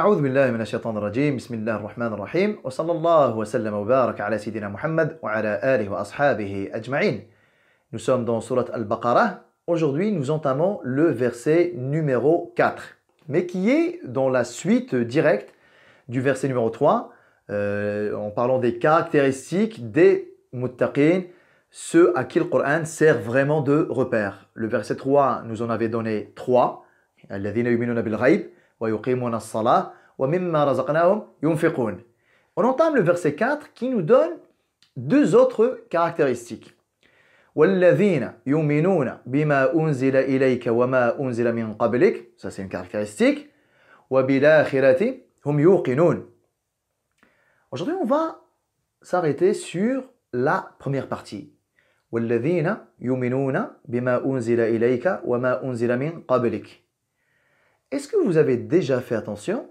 أعوذ بالله من الشيطان الرجيم بسم الله الرحمن الرحيم وصلى الله وسلم وبارك على سيدنا محمد وعلى آله وأصحابه أجمعين. Nous sommes dans Surat Al-Baqarah. Aujourd'hui, nous entamons le verset numéro 4, mais qui est dans la suite directe du verset numéro 3, en parlant des caractéristiques des muttaqin, ceux à qui le Coran sert vraiment de repère. Le verset 3 nous en avait donné 3. الذين يؤمنون بالغيب ويقيمون الصلاة ومما رزقناهم ينفقون. On entame le verset 4 qui nous donne deux autres caractéristiques. والذين يؤمنون بما أنزل إليك وما أنزل من قبلك, ça c'est une caractéristique. وبالآخرة هم يوقنون. Aujourd'hui, on va s'arrêter sur la première partie. والذين يؤمنون بما أنزل إليك وما أنزل من قبلك. Est-ce que vous avez déjà fait attention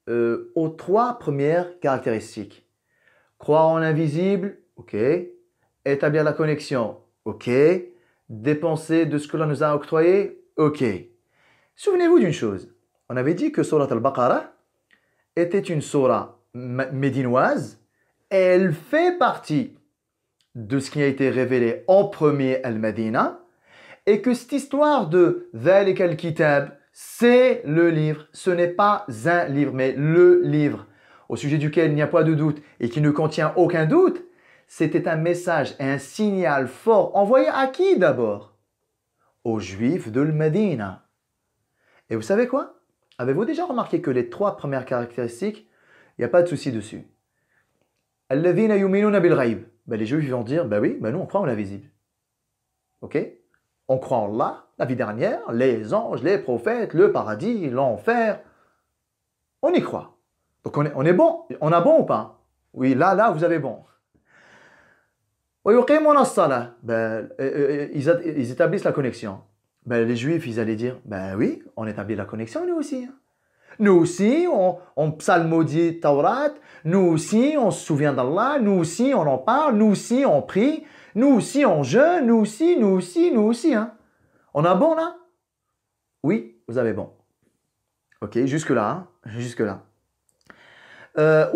aux trois premières caractéristiques? Croire en l'invisible, ok. Établir la connexion, ok. Dépenser de ce que l'on nous a octroyé, ok. Souvenez-vous d'une chose. On avait dit que Surat Al-Baqarah était une surah médinoise et elle fait partie de ce qui a été révélé en premier Al-Madina et que cette histoire de Dhalik al-Kitab, c'est le livre, ce n'est pas un livre, mais le livre au sujet duquel il n'y a pas de doute et qui ne contient aucun doute, c'était un message et un signal fort envoyé à qui d'abord? Aux Juifs de l'Madina. Et vous savez quoi? Avez-vous déjà remarqué que les trois premières caractéristiques, il n'y a pas de souci dessus? Alladhina yuminuna bil ghaib. Les Juifs vont dire, oui, nous on croit en l'invisible. Ok? On croit en Allah, la vie dernière, les anges, les prophètes, le paradis, l'enfer. On y croit. Donc on est bon. On a bon ou pas? Oui, là, vous avez bon. Ils établissent la connexion. Les Juifs, ils allaient dire, oui, on établit la connexion, nous aussi. Nous aussi, on psalmodie Taurat. Nous aussi, on se souvient d'Allah. Nous aussi, on en parle. Nous aussi, on prie. Nous aussi, on jeûne. Nous aussi. Hein. On a bon, là? Oui, vous avez bon. Ok, jusque-là. Jusque-là. Et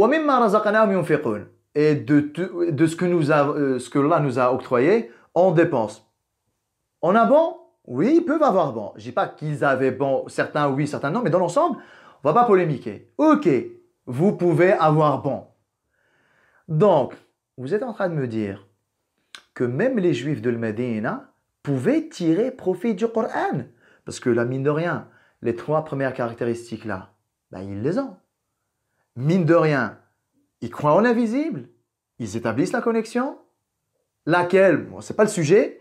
de ce que Allah nous a octroyé, on dépense. On a bon? Oui, ils peuvent avoir bon. Je ne dis pas qu'ils avaient bon, certains oui, certains non, mais dans l'ensemble, on ne va pas polémiquer. Ok, vous pouvez avoir bon. Donc, vous êtes en train de me dire que même les Juifs de l'Madina pouvaient tirer profit du Coran. Parce que là, mine de rien, les trois premières caractéristiques là, ils les ont. Mine de rien, ils croient en l'invisible, ils établissent la connexion, laquelle, ce n'est pas le sujet,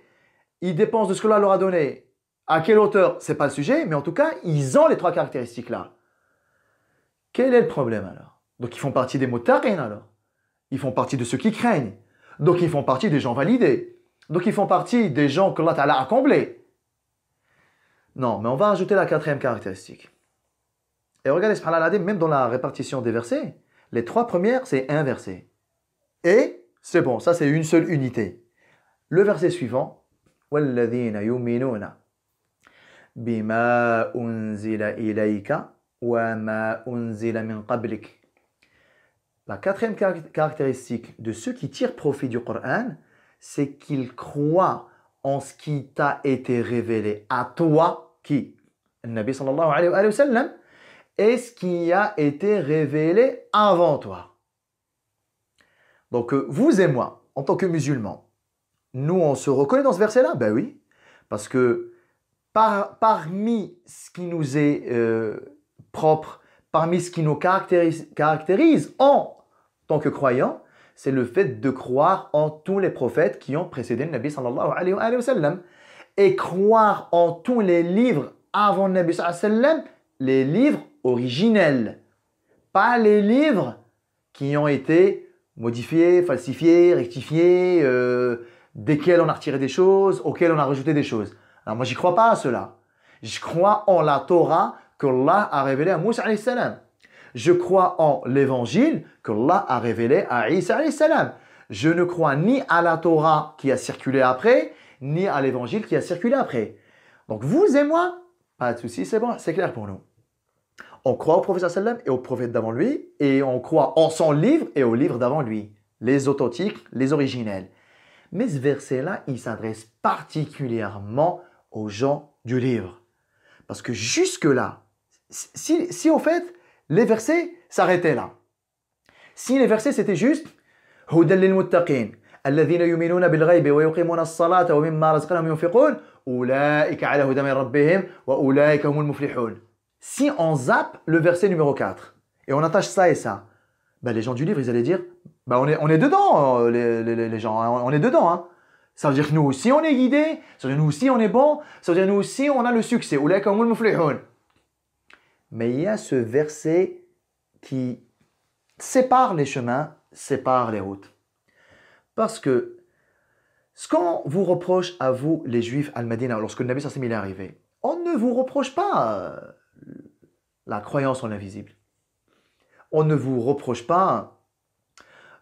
ils dépensent de ce que Allah leur a donné. À quelle hauteur, ce n'est pas le sujet, mais en tout cas, ils ont les trois caractéristiques là. Quel est le problème alors? Donc ils font partie des muttaqin alors. Ils font partie de ceux qui craignent. Donc ils font partie des gens validés. Donc ils font partie des gens que Allah Ta'ala a comblés. Non, mais on va ajouter la quatrième caractéristique. Et regardez, subhanallah, même dans la répartition des versets, les trois premières, c'est un verset. Et c'est bon, ça c'est une seule unité. Le verset suivant, وَالَّذِينَ يُؤْمِنُونَ بِمَا أُنزِلَ إِلَيْكَ وَمَا أُنزِلَ مِنْ قَبْلِكَ. La quatrième caractéristique de ceux qui tirent profit du Coran, c'est qu'ils croient en ce qui t'a été révélé à toi, qui? Le Nabi sallallahu alayhi wa sallam, et ce qui a été révélé avant toi. Donc vous et moi, en tant que musulmans, nous on se reconnaît dans ce verset-là? Oui, parce que parmi ce qui nous est propre, parmi ce qui nous caractérise en tant que croyants, c'est le fait de croire en tous les prophètes qui ont précédé le Nabi sallallahu alayhi wa sallam et croire en tous les livres avant le Nabi sallallahu alayhi wa sallam, les livres originels, pas les livres qui ont été modifiés, falsifiés, rectifiés, desquels on a retiré des choses, auxquels on a rajouté des choses. Alors moi, j'y crois pas à cela. Je crois en la Torah qu'Allah a révélée à Moussa alayhi salam. Je crois en l'évangile qu'Allah a révélé à Isa alayhi salam. Je ne crois ni à la Torah qui a circulé après, ni à l'évangile qui a circulé après. Donc vous et moi, pas de souci, c'est bon, c'est clair pour nous. On croit au prophète sallam et au prophète d'avant lui, et on croit en son livre et au livre d'avant lui, les authentiques, les originels. Mais ce verset-là, il s'adresse particulièrement aux gens du livre. Parce que jusque-là, si au fait, les versets s'arrêtaient là. Si les versets c'était juste هُدًى للمتقين الذين يؤمنون بالغيب ويقيمون الصلاة ومما رزقناهم ينفقون أولئك على هدى من ربهم وأولئك هم المفلحون. Si on zappe le verset numéro 4 et on attache ça et ça, ben les gens du livre ils allaient dire on est dedans les gens, hein, on est dedans. Hein. Ça veut dire que nous aussi on est guidés, ça veut dire que nous aussi on est bons, ça veut dire que nous aussi on a le succès. أولئك هم المفلحون. Mais il y a ce verset qui sépare les chemins, sépare les routes. Parce que ce qu'on vous reproche à vous, les Juifs, al-Madina, lorsque le Nabi sallam est arrivé, on ne vous reproche pas la croyance en l'invisible. On ne vous reproche pas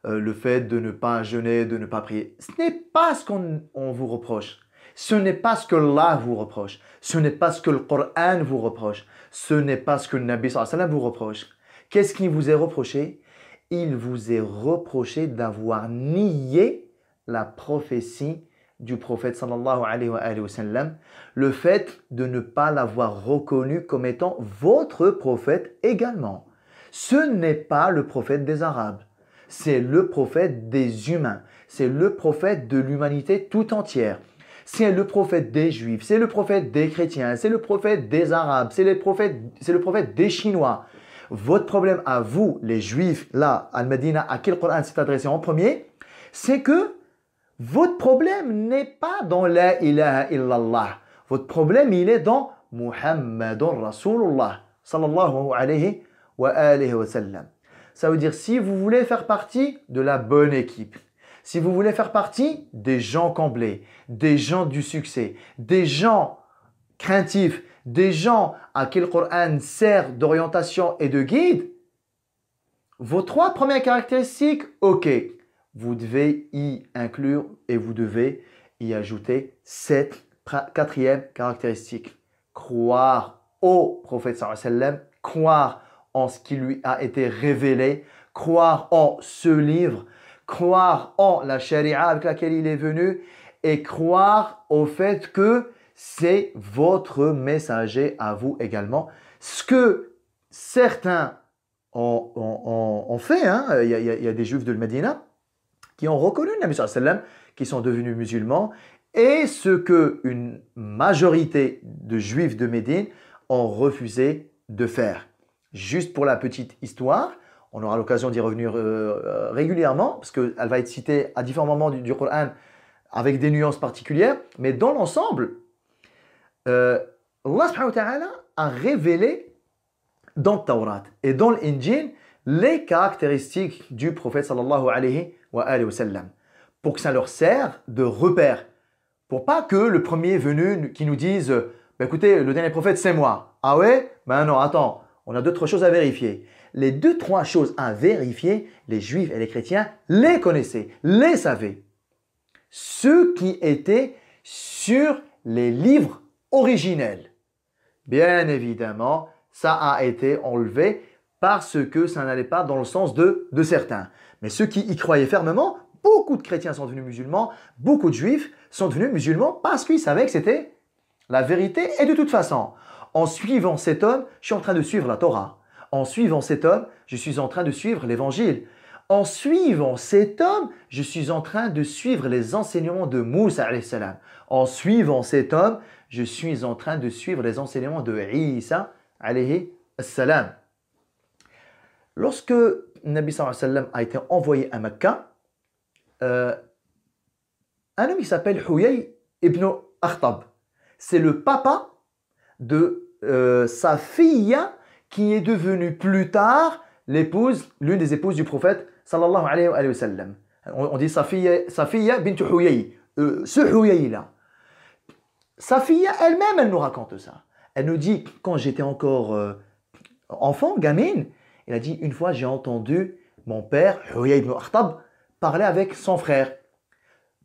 le fait de ne pas jeûner, de ne pas prier. Ce n'est pas ce qu'on vous reproche. Ce n'est pas ce que Allah vous reproche. Ce n'est pas ce que le Coran vous reproche. Ce n'est pas ce que le Nabi sallam vous reproche. Qu'est-ce qui vous est reproché? Il vous est reproché d'avoir nié la prophétie du prophète sallallahu alayhi wa sallam, le fait de ne pas l'avoir reconnu comme étant votre prophète également. Ce n'est pas le prophète des Arabes, c'est le prophète des humains, c'est le prophète de l'humanité tout entière. C'est le prophète des Juifs, c'est le prophète des chrétiens, c'est le prophète des Arabes, c'est le prophète des Chinois. Votre problème à vous, les Juifs, là, Al-Madina, à qui le Coran s'est adressé en premier, c'est que votre problème n'est pas dans la ilaha illallah. Votre problème, il est dans Muhammadun Rasulullah, sallallahu alayhi wa sallam. Ça veut dire, si vous voulez faire partie de la bonne équipe, si vous voulez faire partie des gens comblés, des gens du succès, des gens craintifs, des gens à qui le Coran sert d'orientation et de guide, vos trois premières caractéristiques, ok, vous devez y inclure et vous devez y ajouter cette quatrième caractéristique. Croire au prophète sallallahu alayhi wa sallam, croire en ce qui lui a été révélé, croire en ce livre, croire en la charia avec laquelle il est venu et croire au fait que c'est votre messager à vous également. Ce que certains ont fait, hein, il y a des Juifs de Médina qui ont reconnu le Nabi sallallahu alayhi wa sallam, qui sont devenus musulmans, et ce que une majorité de Juifs de Médine ont refusé de faire. Juste pour la petite histoire, on aura l'occasion d'y revenir régulièrement, parce qu'elle va être citée à différents moments du Coran avec des nuances particulières, mais dans l'ensemble, Allah subhanahu wa ta'ala a révélé dans le Taurat et dans l'Injil les caractéristiques du prophète sallallahu alayhi wa sallam, pour que ça leur serve de repère, pour pas que le premier venu qui nous dise bah écoutez, le dernier prophète c'est moi. Ah ouais? Ben non, attends, on a d'autres choses à vérifier. Les deux, trois choses à vérifier, les Juifs et les chrétiens les connaissaient, les savaient. Ceux qui étaient sur les livres originels. Bien évidemment, ça a été enlevé parce que ça n'allait pas dans le sens de certains. Mais ceux qui y croyaient fermement, beaucoup de chrétiens sont devenus musulmans, beaucoup de Juifs sont devenus musulmans parce qu'ils savaient que c'était la vérité. Et de toute façon, en suivant cet homme, je suis en train de suivre la Torah. En suivant cet homme, je suis en train de suivre l'évangile. En suivant cet homme, je suis en train de suivre les enseignements de Moussa alayhi salam. En suivant cet homme, je suis en train de suivre les enseignements de Isa alayhi salam. Lorsque Nabi sallallahu alayhi wa sallam a été envoyé à Mecca, un homme qui s'appelle Huyay ibn Akhtab, c'est le papa de sa fille qui est devenue plus tard l'une des épouses du prophète sallallahu alayhi wa sallam. On dit Safiya bint Huyay, ce Huyay là. Sa fille elle-même, elle nous raconte ça. Elle nous dit, quand j'étais encore enfant, gamine, elle a dit, une fois j'ai entendu mon père, Huyay ibn Akhtab, parler avec son frère.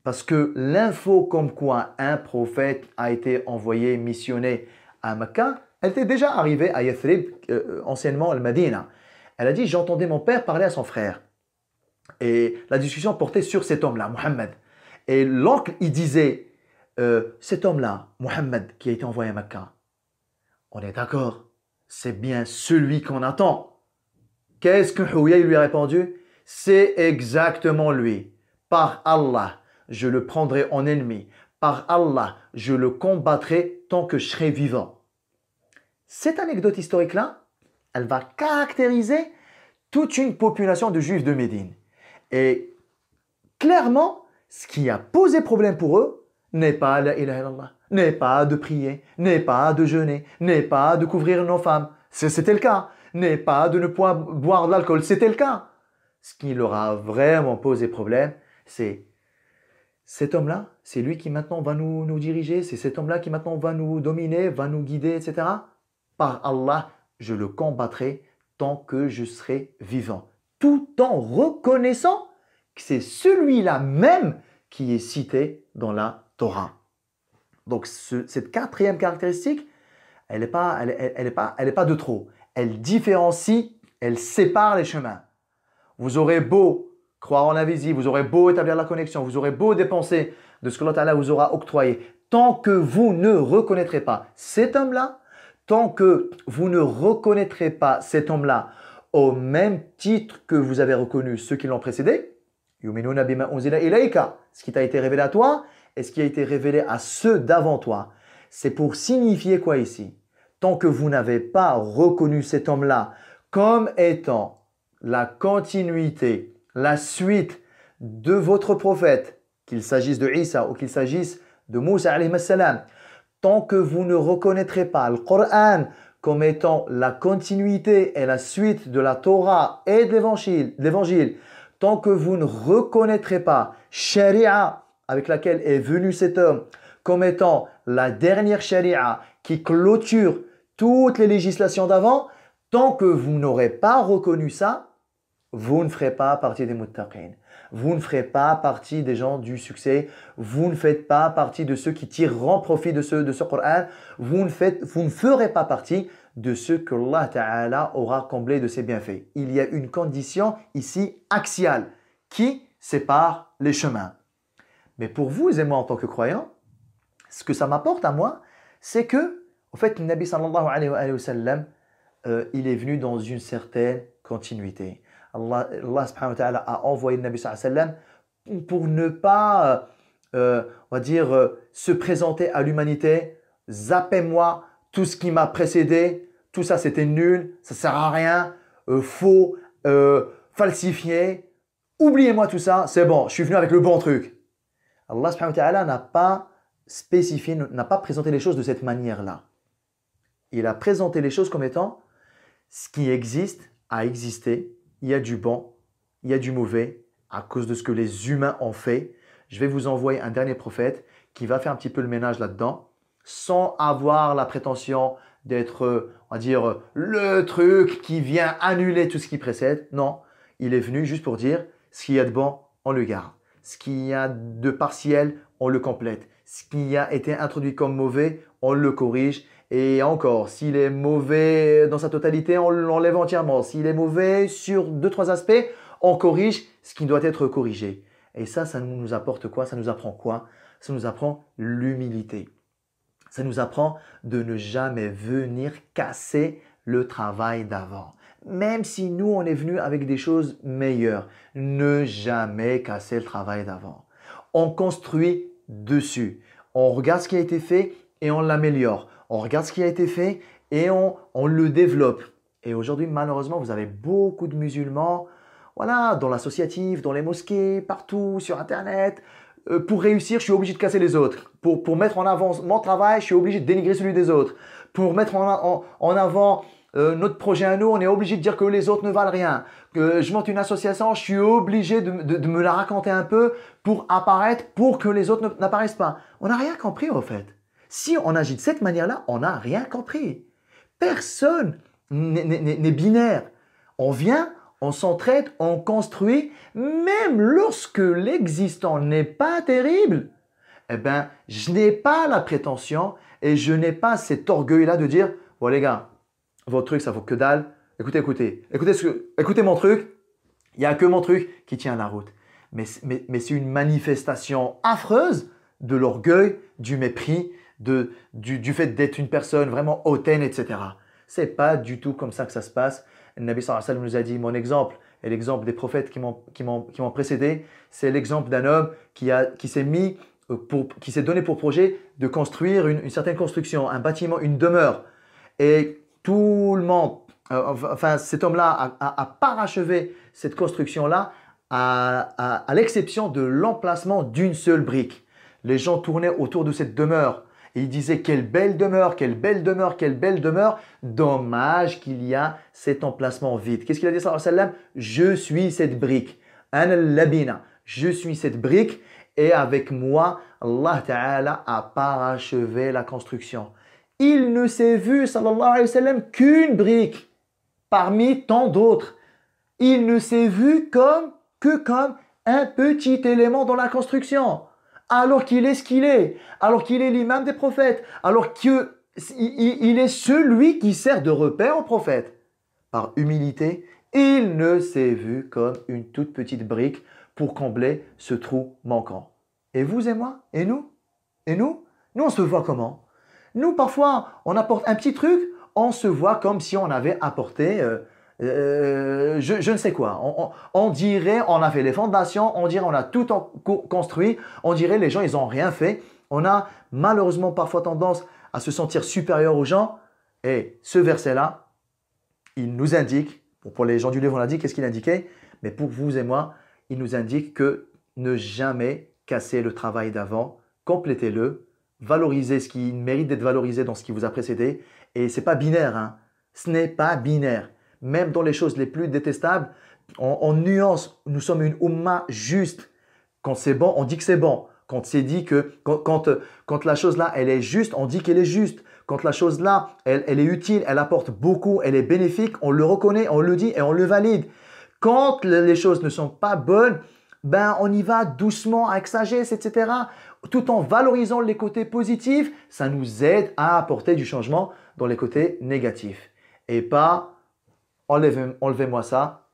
Parce que l'info comme quoi un prophète a été envoyé, missionné à Mecca, Elle était déjà arrivée à Yathrib, anciennement Al-Madina. Elle a dit, j'entendais mon père parler à son frère. Et la discussion portait sur cet homme-là, Mohammed. Et l'oncle, il disait, cet homme-là, Mohammed, qui a été envoyé à Mecca, on est d'accord, c'est bien celui qu'on attend. Qu'est-ce que Houya lui a répondu? C'est exactement lui. Par Allah, je le prendrai en ennemi. Par Allah, je le combattrai tant que je serai vivant. Cette anecdote historique-là, elle va caractériser toute une population de juifs de Médine. Et clairement, ce qui a posé problème pour eux n'est pas la ilaha illallah, n'est pas de prier, n'est pas de jeûner, n'est pas de couvrir nos femmes. C'était le cas. N'est pas de ne pas boire de l'alcool. C'était le cas. Ce qui leur a vraiment posé problème, c'est cet homme-là, c'est lui qui maintenant va nous diriger, c'est cet homme-là qui maintenant va nous dominer, va nous guider, etc. Par Allah, je le combattrai tant que je serai vivant. Tout en reconnaissant que c'est celui-là même qui est cité dans la Torah. Donc cette quatrième caractéristique, elle n'est pas de trop. Elle différencie, elle sépare les chemins. Vous aurez beau croire en l'invisible, vous aurez beau établir la connexion, vous aurez beau dépenser de ce que Allah vous aura octroyé, tant que vous ne reconnaîtrez pas cet homme-là, tant que vous ne reconnaîtrez pas cet homme-là au même titre que vous avez reconnu ceux qui l'ont précédé, yuminuna bima unzila ilayka, ce qui t'a été révélé à toi et ce qui a été révélé à ceux d'avant toi. C'est pour signifier quoi ici? Tant que vous n'avez pas reconnu cet homme-là comme étant la continuité, la suite de votre prophète, qu'il s'agisse de Isa ou qu'il s'agisse de Moussa alayhi salam, tant que vous ne reconnaîtrez pas le Coran comme étant la continuité et la suite de la Torah et de l'Évangile, tant que vous ne reconnaîtrez pas Sharia avec laquelle est venu cet homme comme étant la dernière Sharia qui clôture toutes les législations d'avant, tant que vous n'aurez pas reconnu ça, vous ne ferez pas partie des muttaqin. Vous ne ferez pas partie des gens du succès. Vous ne faites pas partie de ceux qui tireront profit de ce Coran. Vous ne ferez pas partie de ceux que Allah Ta'ala aura comblé de ses bienfaits. Il y a une condition ici axiale qui sépare les chemins. Mais pour vous et moi en tant que croyants, ce que ça m'apporte à moi, c'est que, en fait, le Nabi sallallahu alayhi wa sallam, il est venu dans une certaine continuité. Allah subhanahu wa ta'ala a envoyé le Nabi sallallahu alayhi wa sallam pour ne pas, on va dire, se présenter à l'humanité. Zappez-moi, tout ce qui m'a précédé, tout ça c'était nul, ça sert à rien, faux, falsifié. Oubliez-moi tout ça, c'est bon, je suis venu avec le bon truc. Allah subhanahu wa ta'ala n'a pas spécifié, n'a pas présenté les choses de cette manière-là. Il a présenté les choses comme étant ce qui existe a existé. Il y a du bon, il y a du mauvais à cause de ce que les humains ont fait. Je vais vous envoyer un dernier prophète qui va faire un petit peu le ménage là-dedans sans avoir la prétention d'être, on va dire, le truc qui vient annuler tout ce qui précède. Non, il est venu juste pour dire ce qu'il y a de bon, on le garde. Ce qu'il y a de partiel, on le complète. Ce qui a été introduit comme mauvais, on le corrige. Et encore, s'il est mauvais dans sa totalité, on l'enlève entièrement. S'il est mauvais sur 2-3 aspects, on corrige ce qui doit être corrigé. Et ça nous apporte quoi? Ça nous apprend quoi? Ça nous apprend l'humilité. Ça nous apprend de ne jamais venir casser le travail d'avant. Même si nous, on est venu avec des choses meilleures, ne jamais casser le travail d'avant. On construit dessus. On regarde ce qui a été fait et on l'améliore. On regarde ce qui a été fait et on le développe. Et aujourd'hui, malheureusement, vous avez beaucoup de musulmans, voilà, dans l'associatif, dans les mosquées, partout, sur Internet. Pour réussir, je suis obligé de casser les autres. Pour mettre en avant mon travail, je suis obligé de dénigrer celui des autres. Pour mettre en avant notre projet à nous, on est obligé de dire que les autres ne valent rien. Que je monte une association, je suis obligé de me la raconter un peu pour apparaître, pour que les autres n'apparaissent pas. On n'a rien compris en fait. Si on agit de cette manière-là, on n'a rien compris. Personne n'est binaire. On vient, on s'entraide, on construit, même lorsque l'existant n'est pas terrible. Eh bien, je n'ai pas la prétention et je n'ai pas cet orgueil-là de dire bon les gars, votre truc ça vaut que dalle, écoutez mon truc, il n'y a que mon truc qui tient la route. Mais c'est une manifestation affreuse de l'orgueil, du mépris, du fait d'être une personne vraiment hautaine, etc. Ce n'est pas du tout comme ça que ça se passe. Le Nabi sallallahu alayhi wa sallam nous a dit, mon exemple et l'exemple des prophètes qui m'ont précédé, c'est l'exemple d'un homme qui s'est donné pour projet de construire une certaine construction, un bâtiment, une demeure. Et tout le monde, cet homme-là a parachevé cette construction-là à l'exception de l'emplacement d'une seule brique. Les gens tournaient autour de cette demeure et ils disaient quelle belle demeure, quelle belle demeure, quelle belle demeure. Dommage qu'il y a cet emplacement vide. Qu'est-ce qu'il a dit sallallahu alayhi wa sallam? Je suis cette brique. Ana al-labina. Je suis cette brique et avec moi, Allah Ta'ala a parachevé la construction. Il ne s'est vu, sallallahu alayhi wa sallam, qu'une brique parmi tant d'autres. Il ne s'est vu que comme un petit élément dans la construction. Alors qu'il est ce qu'il est, alors qu'il est l'imam des prophètes, alors qu'il est celui qui sert de repère aux prophètes. Par humilité, il ne s'est vu comme une toute petite brique pour combler ce trou manquant. Et vous et moi? Et nous? Et nous? Nous, on se voit comment? Nous, parfois, on apporte un petit truc, on se voit comme si on avait apporté je ne sais quoi. On dirait on a fait les fondations, on dirait on a tout construit, on dirait les gens ils n'ont rien fait. On a malheureusement parfois tendance à se sentir supérieur aux gens. Et ce verset-là, il nous indique, pour les gens du livre on l'a dit, qu'est-ce qu'il indiquait? Mais pour vous et moi, il nous indique que ne jamais casser le travail d'avant, complétez-le, valorisez ce qui mérite d'être valorisé dans ce qui vous a précédé. Et ce n'est pas binaire, hein. Ce n'est pas binaire. Même dans les choses les plus détestables, on nuance, nous sommes une umma juste. Quand c'est bon, on dit que c'est bon. Quand c'est dit que, quand la chose là, elle est juste, on dit qu'elle est juste. Quand la chose là, elle est utile, elle apporte beaucoup, elle est bénéfique, on le reconnaît, on le dit et on le valide. Quand les choses ne sont pas bonnes, ben on y va doucement, avec sagesse, etc. Tout en valorisant les côtés positifs, ça nous aide à apporter du changement dans les côtés négatifs. Et pas enlevez-moi ça,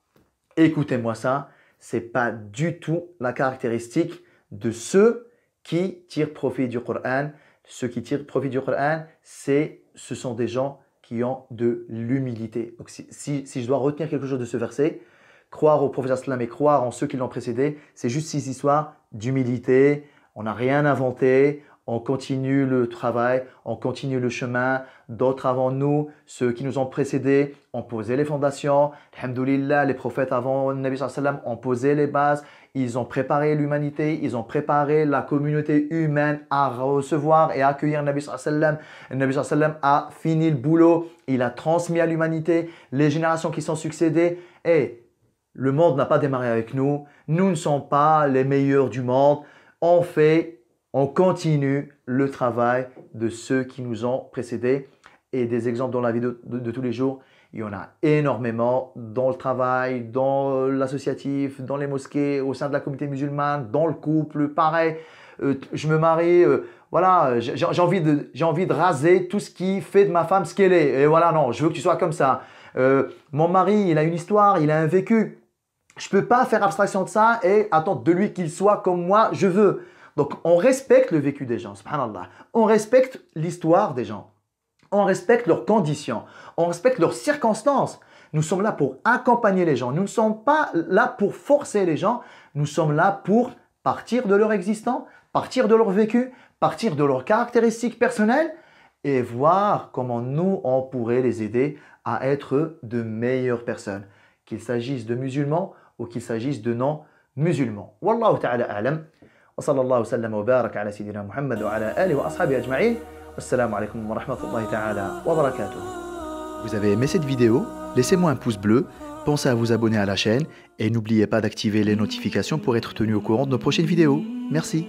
écoutez-moi ça. Ce n'est pas du tout la caractéristique de ceux qui tirent profit du Coran. Ceux qui tirent profit du Coran, ce sont des gens qui ont de l'humilité. Donc si je dois retenir quelque chose de ce verset, croire au prophète sallam et croire en ceux qui l'ont précédé, c'est juste ces histoires d'humilité. On n'a rien inventé. On continue le travail, on continue le chemin. D'autres avant nous, ceux qui nous ont précédés, ont posé les fondations. Alhamdoulilah, les prophètes avant le Nabi sallallahu alayhi wa sallam ont posé les bases. Ils ont préparé l'humanité, ils ont préparé la communauté humaine à recevoir et accueillir le Nabi sallallahu alayhi wa sallam. Le Nabi sallallahu alayhi wa sallam a fini le boulot, il a transmis à l'humanité les générations qui sont succédées. Et le monde n'a pas démarré avec nous. Nous ne sommes pas les meilleurs du monde. On continue le travail de ceux qui nous ont précédés. Et des exemples dans la vie de tous les jours, il y en a énormément dans le travail, dans l'associatif, dans les mosquées, au sein de la communauté musulmane, dans le couple, pareil. Je me marie, voilà, j'ai envie de raser tout ce qui fait de ma femme ce qu'elle est. Et voilà, non, je veux que tu sois comme ça. Mon mari, il a une histoire, il a un vécu. Je ne peux pas faire abstraction de ça et attendre de lui qu'il soit comme moi, je veux. Donc, on respecte le vécu des gens, subhanallah. On respecte l'histoire des gens. On respecte leurs conditions. On respecte leurs circonstances. Nous sommes là pour accompagner les gens. Nous ne sommes pas là pour forcer les gens. Nous sommes là pour partir de leur existence, partir de leur vécu, partir de leurs caractéristiques personnelles et voir comment nous, on pourrait les aider à être de meilleures personnes. Qu'il s'agisse de musulmans ou qu'il s'agisse de non-musulmans. Wallahu ta'ala a'lam. وصلى الله وسلم وبارك على سيدنا محمد وعلى آله وأصحابه أجمعين والسلام عليكم ورحمة الله تعالى وبركاته. Vous avez aimé cette vidéo? Laissez-moi un pouce bleu, pensez à vous abonner à la chaîne et n'oubliez pas d'activer les notifications pour être tenu au courant de nos prochaines vidéos. Merci.